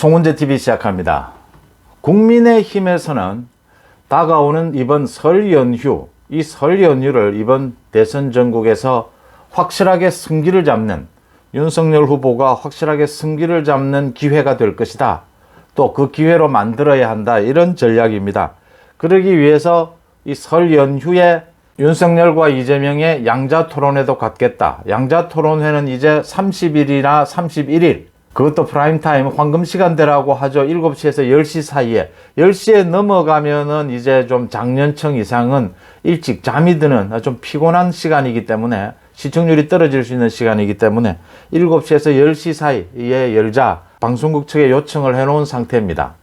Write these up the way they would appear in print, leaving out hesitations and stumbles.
송은재TV 시작합니다. 국민의힘에서는 다가오는 이번 설 연휴, 이 설 연휴를 이번 대선 전국에서 확실하게 승기를 잡는, 윤석열 후보가 확실하게 승기를 잡는 기회가 될 것이다. 또 그 기회로 만들어야 한다. 이런 전략입니다. 그러기 위해서 이 설 연휴에 윤석열과 이재명의 양자 토론회도 갖겠다. 양자 토론회는 이제 30일이나 31일, 그것도 프라임타임 황금시간대라고 하죠. 7시에서 10시 사이에. 10시에 넘어가면은 이제 좀 장년층 이상은 일찍 잠이 드는 좀 피곤한 시간이기 때문에, 시청률이 떨어질 수 있는 시간이기 때문에 7시에서 10시 사이에 열자 방송국 측에 요청을 해놓은 상태입니다.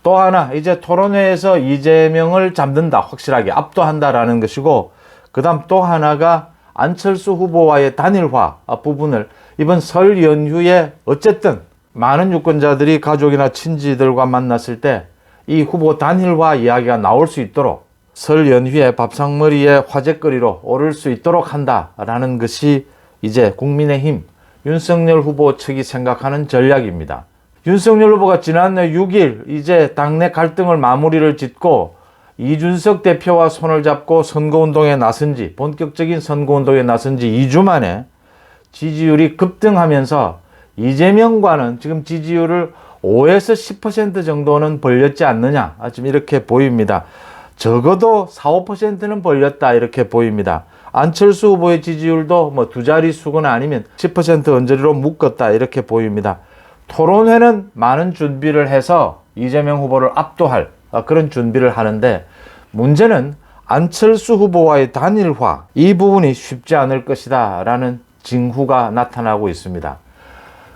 또 하나, 이제 토론회에서 이재명을 잡는다, 확실하게 압도한다라는 것이고, 그 다음 또 하나가 안철수 후보와의 단일화 부분을 이번 설 연휴에 어쨌든 많은 유권자들이 가족이나 친지들과 만났을 때 이 후보 단일화 이야기가 나올 수 있도록, 설 연휴에 밥상머리에 화제거리로 오를 수 있도록 한다라는 것이 이제 국민의힘 윤석열 후보 측이 생각하는 전략입니다. 윤석열 후보가 지난해 6일 이제 당내 갈등을 마무리를 짓고 이준석 대표와 손을 잡고 선거운동에 나선 지, 본격적인 선거운동에 나선 지 2주 만에 지지율이 급등하면서 이재명과는 지금 지지율을 5에서 10% 정도는 벌렸지 않느냐, 지금 이렇게 보입니다. 적어도 4, 5%는 벌렸다, 이렇게 보입니다. 안철수 후보의 지지율도 뭐 두 자릿수거나 아니면 10% 언저리로 묶었다, 이렇게 보입니다. 토론회는 많은 준비를 해서 이재명 후보를 압도할 그런 준비를 하는데, 문제는 안철수 후보와의 단일화, 이 부분이 쉽지 않을 것이다 라는 징후가 나타나고 있습니다.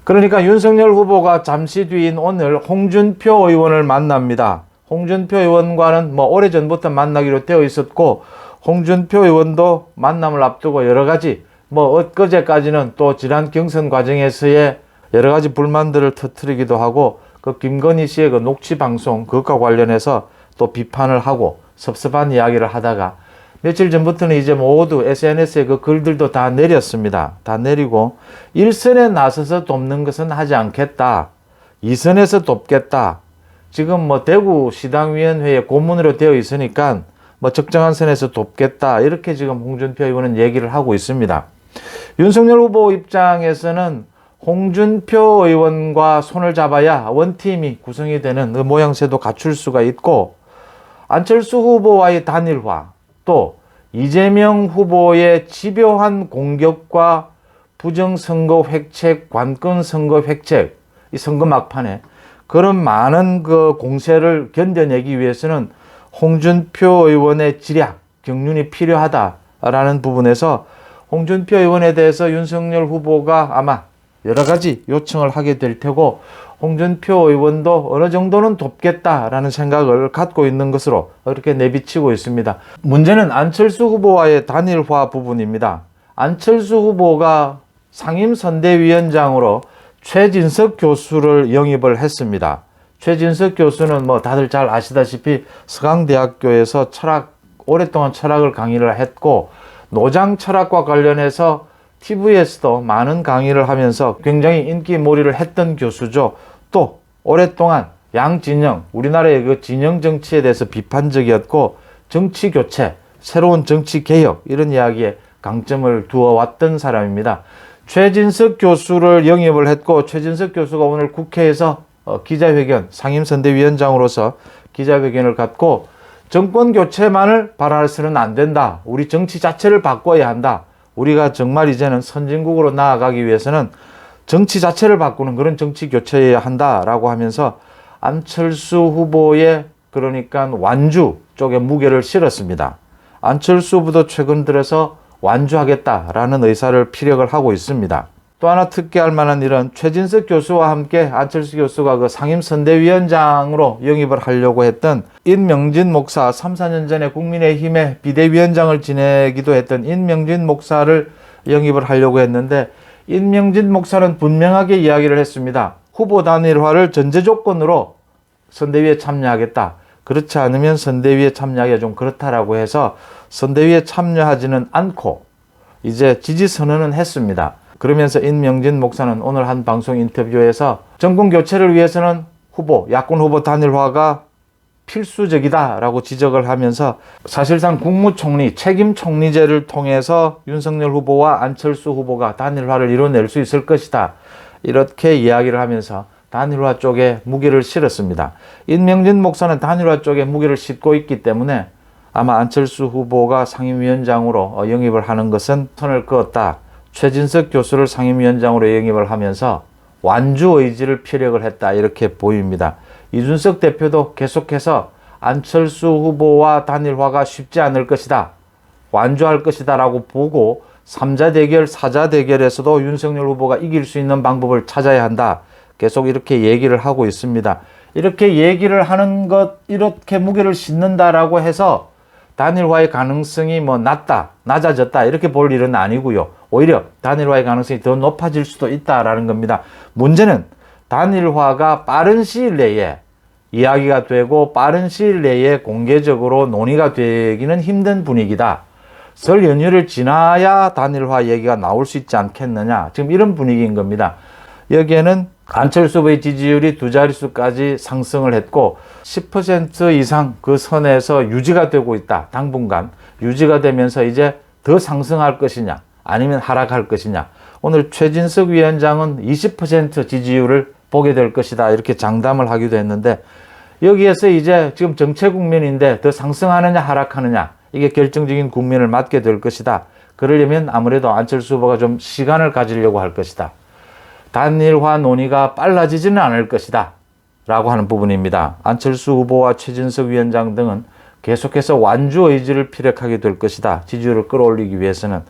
그러니까 윤석열 후보가 잠시 뒤인 오늘 홍준표 의원을 만납니다. 홍준표 의원과는 뭐 오래전부터 만나기로 되어 있었고, 홍준표 의원도 만남을 앞두고 여러 가지, 뭐 엊그제까지는 또 지난 경선 과정에서의 여러 가지 불만들을 터뜨리기도 하고, 그 김건희 씨의 그 녹취 방송, 그것과 관련해서 또 비판을 하고 섭섭한 이야기를 하다가, 며칠 전부터는 이제 모두 SNS에 그 글들도 다 내렸습니다. 다 내리고, 1선에 나서서 돕는 것은 하지 않겠다, 2선에서 돕겠다. 지금 뭐 대구 시당위원회에 고문으로 되어 있으니까 뭐 적정한 선에서 돕겠다, 이렇게 지금 홍준표 의원은 얘기를 하고 있습니다. 윤석열 후보 입장에서는 홍준표 의원과 손을 잡아야 원팀이 구성이 되는 그 모양새도 갖출 수가 있고, 안철수 후보와의 단일화, 또 이재명 후보의 집요한 공격과 부정선거 획책, 관건 선거 획책, 이 선거 막판에 그런 많은 그 공세를 견뎌내기 위해서는 홍준표 의원의 지략, 경륜이 필요하다라는 부분에서 홍준표 의원에 대해서 윤석열 후보가 아마 여러 가지 요청을 하게 될 테고, 홍준표 의원도 어느 정도는 돕겠다라는 생각을 갖고 있는 것으로 이렇게 내비치고 있습니다. 문제는 안철수 후보와의 단일화 부분입니다. 안철수 후보가 상임선대위원장으로 최진석 교수를 영입을 했습니다. 최진석 교수는 뭐 다들 잘 아시다시피 서강대학교에서 오랫동안 철학을 강의를 했고, 노장 철학과 관련해서 TV에서도 많은 강의를 하면서 굉장히 인기몰이를 했던 교수죠. 또 오랫동안 양진영, 우리나라의 그 진영 정치에 대해서 비판적이었고, 정치 교체, 새로운 정치 개혁, 이런 이야기에 강점을 두어왔던 사람입니다. 최진석 교수를 영입을 했고, 최진석 교수가 오늘 국회에서 기자회견, 상임선대위원장으로서 기자회견을 갖고, 정권 교체만을 바라서는 안 된다, 우리 정치 자체를 바꿔야 한다, 우리가 정말 이제는 선진국으로 나아가기 위해서는 정치 자체를 바꾸는 그런 정치 교체해야 한다라고 하면서 안철수 후보의, 그러니까 완주 쪽에 무게를 실었습니다. 안철수 후보도 최근 들어서 완주하겠다라는 의사를 피력을 하고 있습니다. 또 하나 특기할 만한 일은 최진석 교수와 함께 안철수 교수가 그 상임선대위원장으로 영입을 하려고 했던 인명진 목사, 3, 4년 전에 국민의힘의 비대위원장을 지내기도 했던 인명진 목사를 영입을 하려고 했는데, 인명진 목사는 분명하게 이야기를 했습니다. 후보 단일화를 전제 조건으로 선대위에 참여하겠다, 그렇지 않으면 선대위에 참여하기가 좀 그렇다라고 해서 선대위에 참여하지는 않고 이제 지지 선언은 했습니다. 그러면서 인명진 목사는 오늘 한 방송 인터뷰에서 정권 교체를 위해서는 후보, 야권 후보 단일화가 필수적이다라고 지적을 하면서 사실상 국무총리, 책임총리제를 통해서 윤석열 후보와 안철수 후보가 단일화를 이뤄낼 수 있을 것이다. 이렇게 이야기를 하면서 단일화 쪽에 무게를 실었습니다. 임명진 목사는 단일화 쪽에 무게를 싣고 있기 때문에 아마 안철수 후보가 상임위원장으로 영입을 하는 것은 선을 그었다. 최진석 교수를 상임위원장으로 영입을 하면서 완주 의지를 피력을 했다. 이렇게 보입니다. 이준석 대표도 계속해서 안철수 후보와 단일화가 쉽지 않을 것이다. 완주할 것이다 라고 보고 3자 대결, 4자 대결에서도 윤석열 후보가 이길 수 있는 방법을 찾아야 한다. 계속 이렇게 얘기를 하고 있습니다. 이렇게 얘기를 하는 것, 이렇게 무게를 싣는다라고 해서 단일화의 가능성이 뭐 낮아졌다 이렇게 볼 일은 아니고요. 오히려 단일화의 가능성이 더 높아질 수도 있다라는 겁니다. 문제는 단일화가 빠른 시일 내에 이야기가 되고 빠른 시일 내에 공개적으로 논의가 되기는 힘든 분위기다. 설 연휴를 지나야 단일화 얘기가 나올 수 있지 않겠느냐. 지금 이런 분위기인 겁니다. 여기에는 안철수 후보의 지지율이 두 자릿수까지 상승을 했고 10% 이상 그 선에서 유지가 되고 있다. 당분간 유지가 되면서 이제 더 상승할 것이냐 아니면 하락할 것이냐. 오늘 최진석 위원장은 20% 지지율을 보게 될 것이다. 이렇게 장담을 하기도 했는데 여기에서 이제 지금 정체 국면인데 더 상승하느냐 하락하느냐 이게 결정적인 국면을 맞게 될 것이다. 그러려면 아무래도 안철수 후보가 좀 시간을 가지려고 할 것이다. 단일화 논의가 빨라지지는 않을 것이다 라고 하는 부분입니다. 안철수 후보와 최진석 위원장 등은 계속해서 완주 의지를 피력하게 될 것이다. 지지율을 끌어올리기 위해서는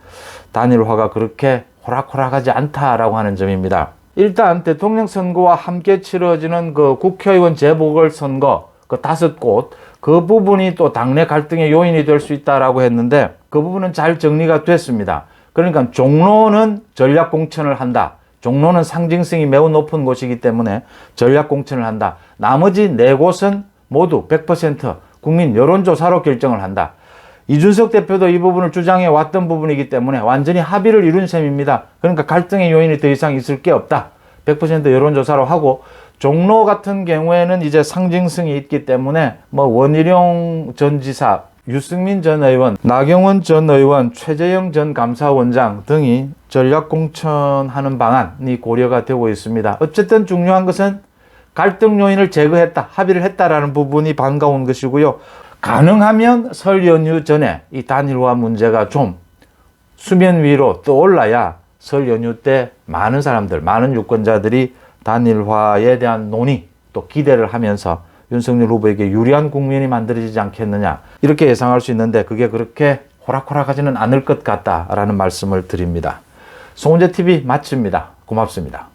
단일화가 그렇게 호락호락하지 않다라고 하는 점입니다. 일단 대통령 선거와 함께 치러지는 그 국회의원 재보궐선거 그 5곳 그 부분이 또 당내 갈등의 요인이 될 수 있다라고 했는데 그 부분은 잘 정리가 됐습니다. 그러니까 종로는 전략 공천을 한다. 종로는 상징성이 매우 높은 곳이기 때문에 전략 공천을 한다. 나머지 4곳은 모두 100% 국민 여론조사로 결정을 한다. 이준석 대표도 이 부분을 주장해 왔던 부분이기 때문에 완전히 합의를 이룬 셈입니다. 그러니까 갈등의 요인이 더 이상 있을 게 없다. 100% 여론조사로 하고 종로 같은 경우에는 이제 상징성이 있기 때문에 뭐 원희룡 전 지사, 유승민 전 의원, 나경원 전 의원, 최재형 전 감사원장 등이 전략 공천하는 방안이 고려가 되고 있습니다. 어쨌든 중요한 것은 갈등 요인을 제거했다, 합의를 했다라는 부분이 반가운 것이고요. 가능하면 설 연휴 전에 이 단일화 문제가 좀 수면 위로 떠올라야 설 연휴 때 많은 사람들, 많은 유권자들이 단일화에 대한 논의 또 기대를 하면서 윤석열 후보에게 유리한 국면이 만들어지지 않겠느냐 이렇게 예상할 수 있는데 그게 그렇게 호락호락하지는 않을 것 같다라는 말씀을 드립니다. 송은재TV 마칩니다. 고맙습니다.